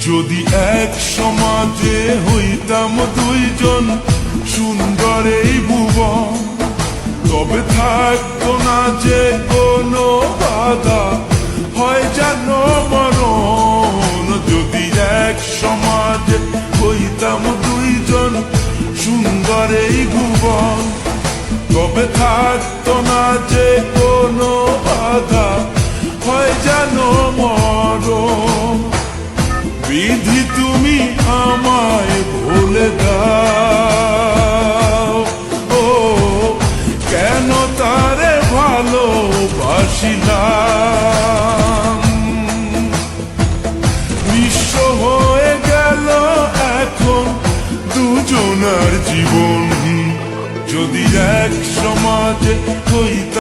যদি এক সমাজে হইতাম দুইজন সুন্দর এই ভুবন, তবে থাকতো না যে কোনো বাধা, হয় যেন মরণ। যদি এক সমাজে হইতাম দুইজন সুন্দর এই ভুবন, তবে থাকতো না যে কোনো বাধা, হয় যেন মরণ। বিধি তুমি আমায় ভুলে দাও, ও কেন তারে ভালোবাসি না।